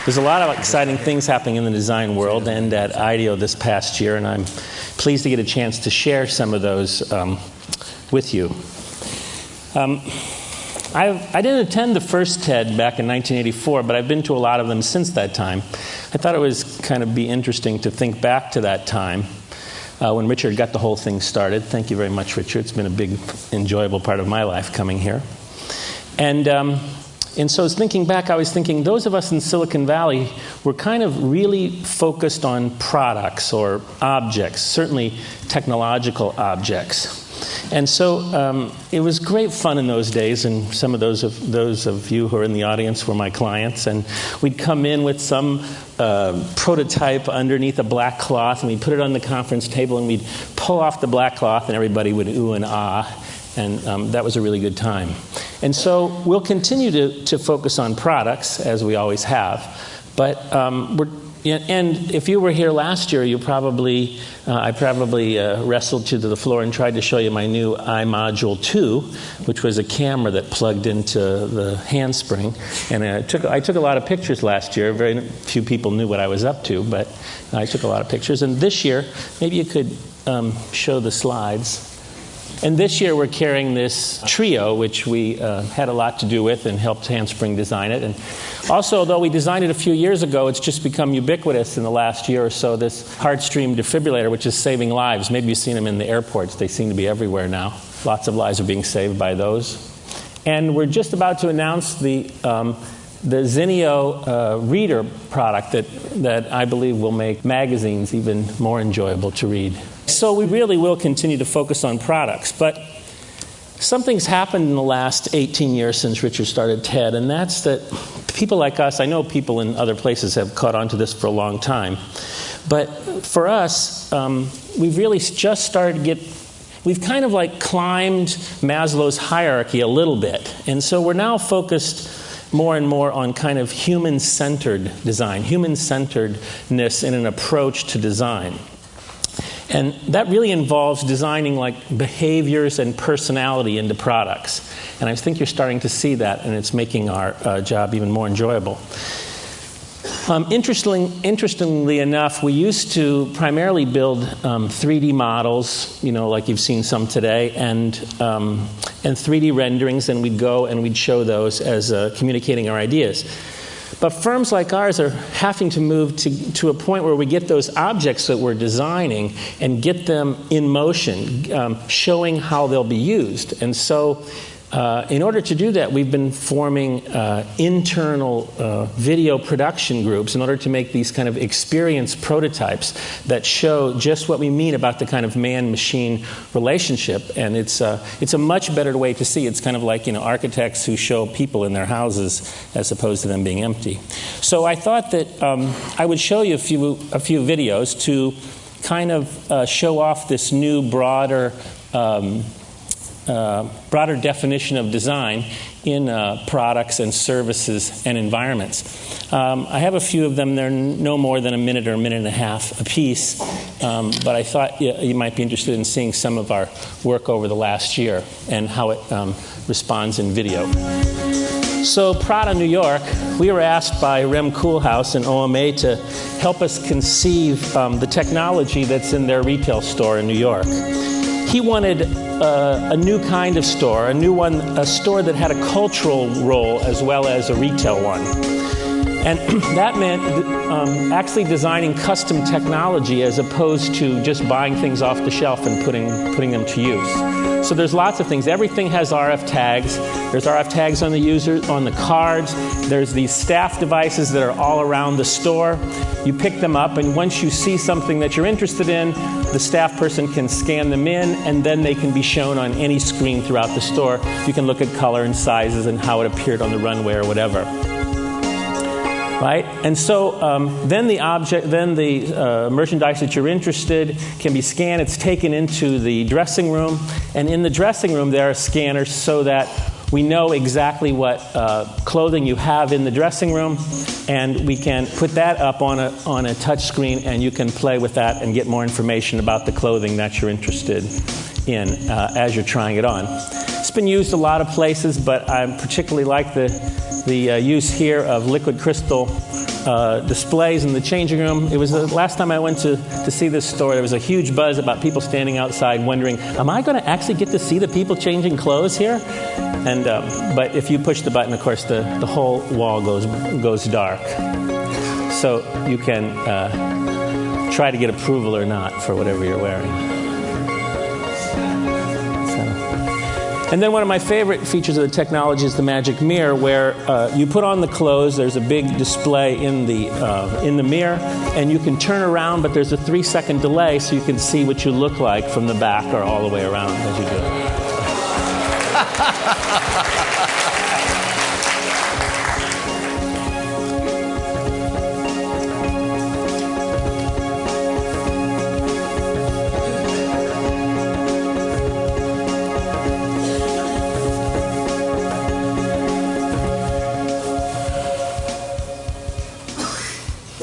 There's a lot of exciting things happening in the design world and at IDEO this past year, and I'm pleased to get a chance to share some of those with you. I didn't attend the first TED back in 1984, but I've been to a lot of them since that time. I thought it was kind of be interesting to think back to that time when Richard got the whole thing started. Thank you very much, Richard. It's been a big, enjoyable part of my life coming here. And so thinking back, I was thinking those of us in Silicon Valley were kind of really focused on products or objects, certainly technological objects. And so it was great fun in those days, and some of those of you who are in the audience were my clients, and we'd come in with some prototype underneath a black cloth, and we'd put it on the conference table, and we'd pull off the black cloth, and everybody would ooh and ah. And that was a really good time. And so we'll continue to focus on products, as we always have. But and if you were here last year, I probably wrestled you to the floor and tried to show you my new iModule 2, which was a camera that plugged into the handspring. And I took a lot of pictures last year. Very few people knew what I was up to, but I took a lot of pictures. And this year, maybe you could show the slides. And this year we're carrying this Trio, which we had a lot to do with and helped Handspring design it. And also, although we designed it a few years ago, it's just become ubiquitous in the last year or so, this heart-stream defibrillator, which is saving lives. Maybe you've seen them in the airports. They seem to be everywhere now. Lots of lives are being saved by those. And we're just about to announce the Diseño reader product that I believe will make magazines even more enjoyable to read. So we really will continue to focus on products, but something's happened in the last 18 years since Richard started TED, and that's that people like us, I know people in other places have caught on to this for a long time, but for us, we've really just started we've kind of like climbed Maslow's hierarchy a little bit, and so we're now focused more and more on kind of human-centered design, human-centeredness in an approach to design. And that really involves designing like behaviors and personality into products. And I think you're starting to see that, and it's making our job even more enjoyable. Interestingly enough, we used to primarily build 3D models, like you've seen some today, and 3D renderings, and we'd go and we'd show those as communicating our ideas. But firms like ours are having to move to a point where we get those objects that we're designing and get them in motion, showing how they'll be used. And so in order to do that, we've been forming internal video production groups in order to make these kind of experience prototypes that show just what we mean about the kind of man-machine relationship. And it's a much better way to see. It's kind of like architects who show people in their houses as opposed to them being empty. So I thought that I would show you a few videos to kind of show off this new broader definition of design in products and services and environments. I have a few of them. They're no more than a minute or a minute and a half a piece, but I thought you might be interested in seeing some of our work over the last year and how it responds in video. So Prada, New York, we were asked by Rem Koolhaas and OMA to help us conceive the technology that's in their retail store in New York. He wanted a new kind of store, a store that had a cultural role as well as a retail one. And that meant actually designing custom technology as opposed to just buying things off the shelf and putting them to use. So there's lots of things. Everything has RF tags. There's RF tags on the cards. There's these staff devices that are all around the store. You pick them up, and once you see something that you're interested in, the staff person can scan them in, and then they can be shown on any screen throughout the store. You can look at color and sizes and how it appeared on the runway or whatever. right? And so then the merchandise that you're interested can be scanned. It's taken into the dressing room, and in the dressing room there are scanners so that we know exactly what clothing you have in the dressing room, and we can put that up on a touch screen, and you can play with that and get more information about the clothing that you're interested in as you're trying it on. It's been used a lot of places, but I particularly like the use here of liquid crystal displays in the changing room. It was the last time I went to see this store, there was a huge buzz about people standing outside wondering, am I going to actually get to see the people changing clothes here? And but if you push the button, of course, the whole wall goes dark. So you can try to get approval or not for whatever you're wearing. And then one of my favorite features of the technology is the magic mirror, where you put on the clothes. There's a big display in the mirror, and you can turn around, but there's a 3-second delay, so you can see what you look like from the back or all the way around as you do it.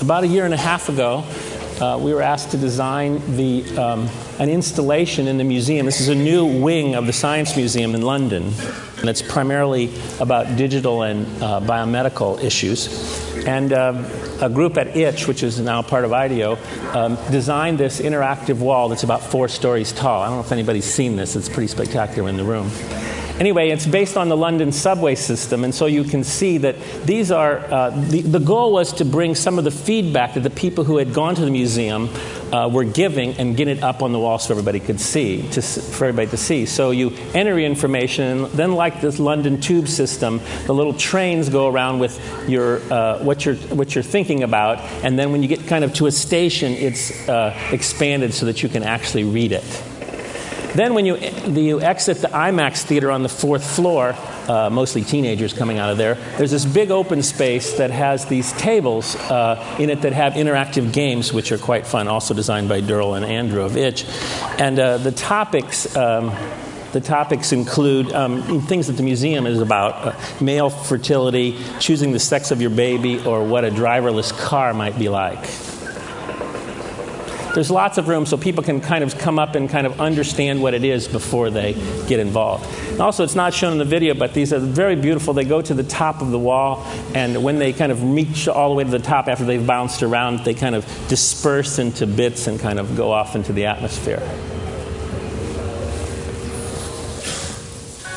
About a year and a half ago, we were asked to design an installation in the museum. This is a new wing of the Science Museum in London, and it's primarily about digital and biomedical issues. And a group at IID, which is now part of IDEO, designed this interactive wall that's about 4 stories tall. I don't know if anybody's seen this. It's pretty spectacular in the room. Anyway, it's based on the London subway system, and so you can see that these are, the goal was to bring some of the feedback that the people who had gone to the museum were giving and get it up on the wall so everybody could see, for everybody to see. So you enter your information, and then like this London tube system, the little trains go around with your what you're thinking about, and then when you get kind of to a station, it's expanded so that you can actually read it. Then when you exit the IMAX theater on the 4th floor, mostly teenagers coming out of there, there's this big open space that has these tables in it that have interactive games, which are quite fun, also designed by Durrell and Andrew of Itch. And the topics include things that the museum is about, male fertility, choosing the sex of your baby, or what a driverless car might be like. There's lots of room so people can kind of come up and kind of understand what it is before they get involved. And also, it's not shown in the video, but these are very beautiful. They go to the top of the wall, and when they kind of reach all the way to the top after they've bounced around, they kind of disperse into bits and kind of go off into the atmosphere.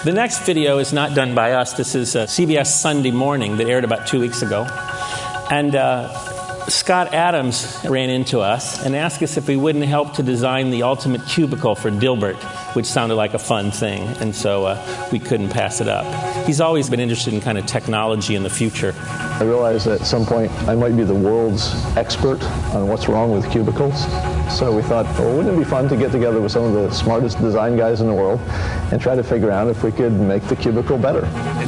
The next video is not done by us. This is CBS Sunday Morning that aired about 2 weeks ago. And Scott Adams ran into us and asked us if we wouldn't help to design the ultimate cubicle for Dilbert, which sounded like a fun thing, and so we couldn't pass it up. He's always been interested in kind of technology in the future. I realized that at some point I might be the world's expert on what's wrong with cubicles. So we thought, well, wouldn't it be fun to get together with some of the smartest design guys in the world and try to figure out if we could make the cubicle better.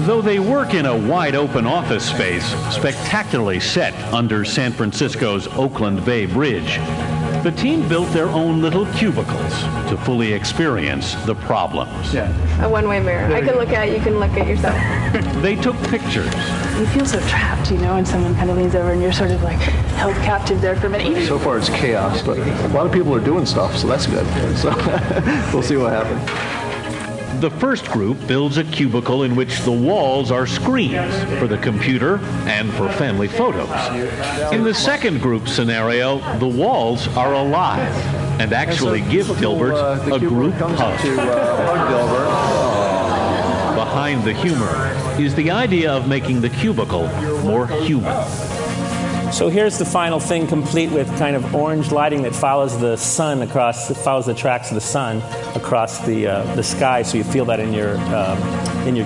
Though they work in a wide-open office space, spectacularly set under San Francisco's Oakland Bay Bridge, the team built their own little cubicles to fully experience the problems. Yeah. A one-way mirror. I can look at it, you can look at yourself. They took pictures. You feel so trapped, you know, and someone kind of leans over and you're sort of like held captive there for a minute. So far it's chaos, but a lot of people are doing stuff, so that's good. So we'll see what happens. The first group builds a cubicle in which the walls are screens for the computer and for family photos. In the second group scenario, the walls are alive and actually give Dilbert a group hug. Behind the humor is the idea of making the cubicle more human. So here's the final thing, complete with kind of orange lighting that follows the sun follows the tracks of the sun across the sky, so you feel that in your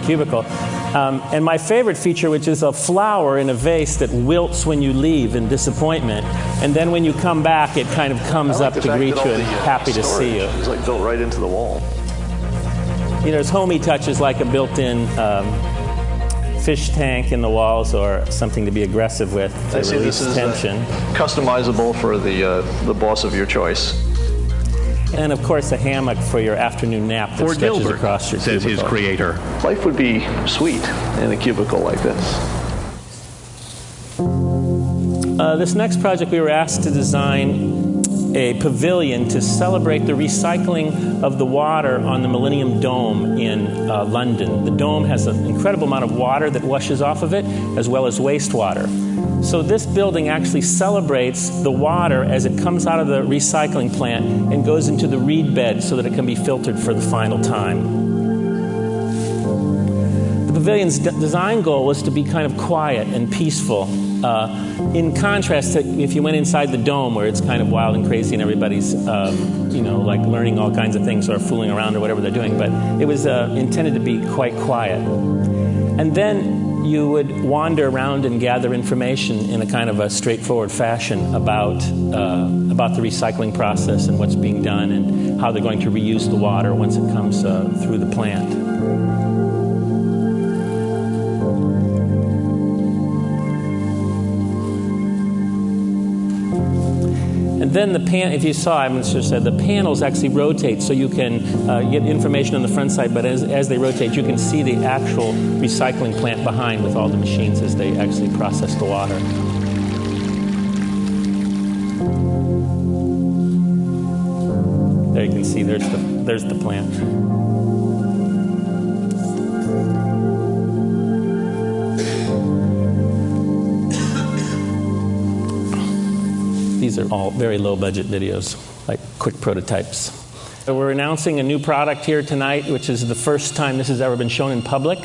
cubicle. And my favorite feature, which is a flower in a vase that wilts when you leave in disappointment, and then when you come back, it kind of comes up to greet you and happy to see you. It's like built right into the wall. You know, there's homey touches like a built-in fish tank in the walls or something to be aggressive with to release tension. Customizable for the boss of your choice. And of course, a hammock for your afternoon nap that For stretches Gilbert, across your says cubicle. his creator. Life would be sweet in a cubicle like this. This next project, we were asked to design a pavilion to celebrate the recycling of the water on the Millennium Dome in London. The dome has an incredible amount of water that washes off of it, as well as wastewater. So this building actually celebrates the water as it comes out of the recycling plant and goes into the reed bed so that it can be filtered for the final time. The pavilion's design goal was to be kind of quiet and peaceful, in contrast to if you went inside the dome where it's kind of wild and crazy and everybody's, like learning all kinds of things or fooling around or whatever they're doing. But it was intended to be quite quiet. And then you would wander around and gather information in a kind of a straightforward fashion about the recycling process and what's being done and how they're going to reuse the water once it comes through the plant. And then if you saw, I should have said, the panels actually rotate so you can get information on the front side, but as they rotate, you can see the actual recycling plant behind with all the machines as they actually process the water. There you can see, there's the plant. These are all very low-budget videos, like quick prototypes. So we're announcing a new product here tonight, which is the first time this has ever been shown in public.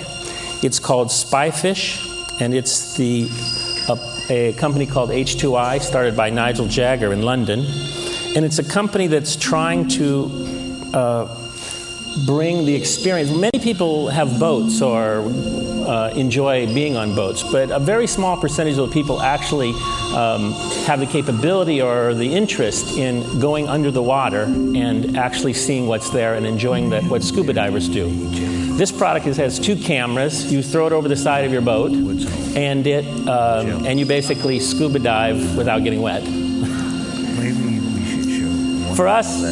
It's called Spyfish, and it's a company called H2I, started by Nigel Jagger in London. And it's a company that's trying to bring the experience. Many people have boats or enjoy being on boats, but a very small percentage of the people actually have the capability or the interest in going under the water and actually seeing what's there and enjoying what scuba divers do. This product has two cameras. You throw it over the side of your boat, and you basically scuba dive without getting wet. Maybe we should show. For us,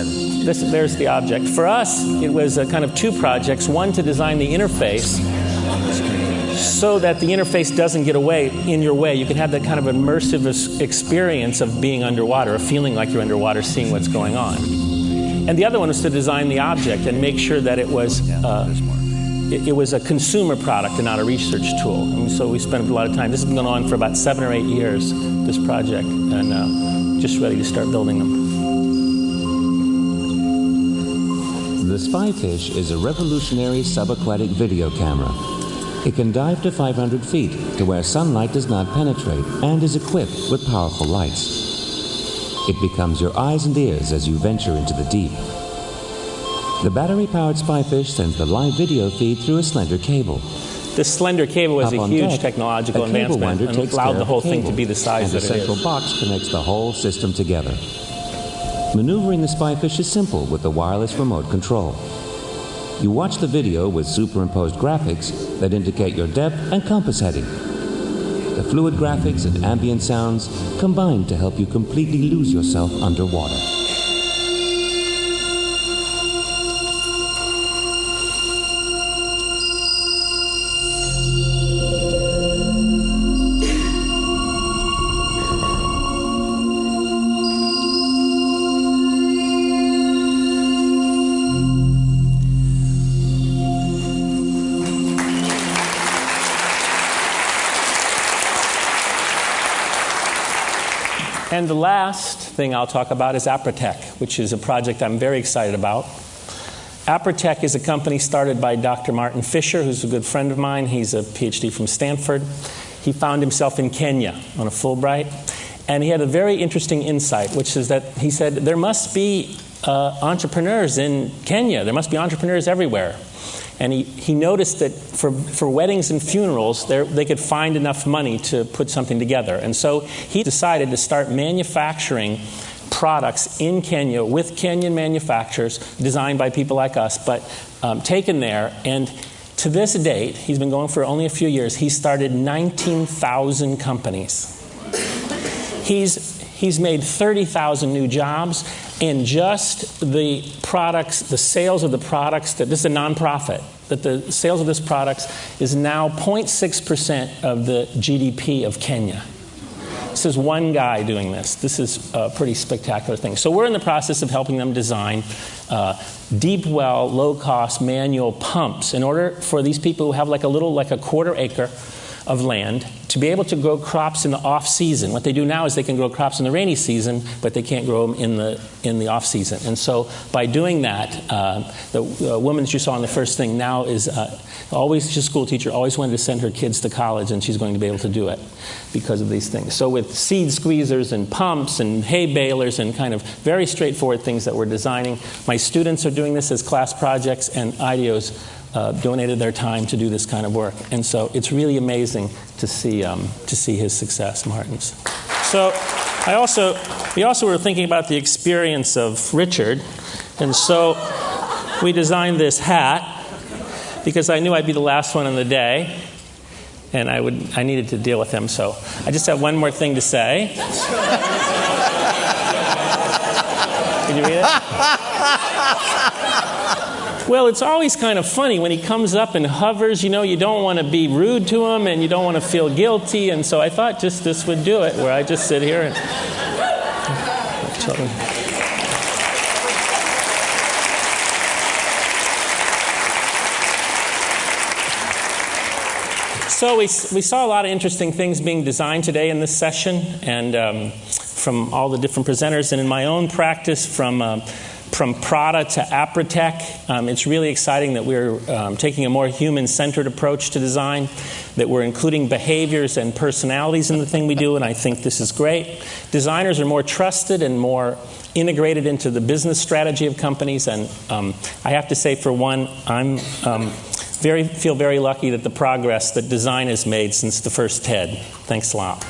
there's the object. For us, it was kind of two projects. One, to design the interface so that the interface doesn't get in your way. You can have that kind of immersive experience of being underwater, of feeling like you're underwater, seeing what's going on. And the other one was to design the object and make sure that it was a consumer product and not a research tool. And so we spent a lot of time. This has been going on for about 7 or 8 years, this project, and just ready to start building them. The Spyfish is a revolutionary subaquatic video camera. It can dive to 500 feet to where sunlight does not penetrate and is equipped with powerful lights. It becomes your eyes and ears as you venture into the deep. The battery-powered Spyfish sends the live video feed through a slender cable. This slender cable was a huge technological advancement and allowed the whole thing to be the size that it is. And the central box connects the whole system together. Maneuvering the Spyfish is simple with the wireless remote control. You watch the video with superimposed graphics that indicate your depth and compass heading. The fluid graphics and ambient sounds combine to help you completely lose yourself underwater. And the last thing I'll talk about is Apritech, which is a project I'm very excited about. Apritech is a company started by Dr. Martin Fisher, who's a good friend of mine. He's a PhD from Stanford. He found himself in Kenya on a Fulbright. And he had a very interesting insight, which is that he said, there must be entrepreneurs in Kenya. There must be entrepreneurs everywhere. And he noticed that for weddings and funerals, they could find enough money to put something together. And so he decided to start manufacturing products in Kenya with Kenyan manufacturers, designed by people like us, but taken there and to this date, he's been going for only a few years, he started 19,000 companies. He's made 30,000 new jobs, and just the products, the sales of the products, that this is a nonprofit, that the sales of this products is now 0.6% of the GDP of Kenya. This is one guy doing this. This is a pretty spectacular thing. So we're in the process of helping them design deep well, low-cost manual pumps in order for these people who have like a quarter acre of land to be able to grow crops in the off-season. What they do now is they can grow crops in the rainy season, but they can't grow them in the off-season. And so by doing that, the woman that you saw in the first thing now is she's a school teacher, always wanted to send her kids to college, and she's going to be able to do it because of these things. So with seed squeezers and pumps and hay balers and kind of very straightforward things that we're designing, my students are doing this as class projects, and IDEO's donated their time to do this kind of work. And so it's really amazing to see his success, Martin's. So we also were thinking about the experience of Richard, and so we designed this hat because I knew I'd be the last one in the day, and I needed to deal with him. So I just have one more thing to say. Can you read it? Well, it's always kind of funny when he comes up and hovers. You know, you don't want to be rude to him, and you don't want to feel guilty. And so I thought just this would do it, where I just sit here and. So we saw a lot of interesting things being designed today in this session, and from all the different presenters, and in my own practice from Prada to Apritech. It's really exciting that we're taking a more human-centered approach to design, that we're including behaviors and personalities in the thing we do, and I think this is great. Designers are more trusted and more integrated into the business strategy of companies, and I have to say, for one, I'm feel very lucky that the progress that design has made since the first TED. Thanks a lot.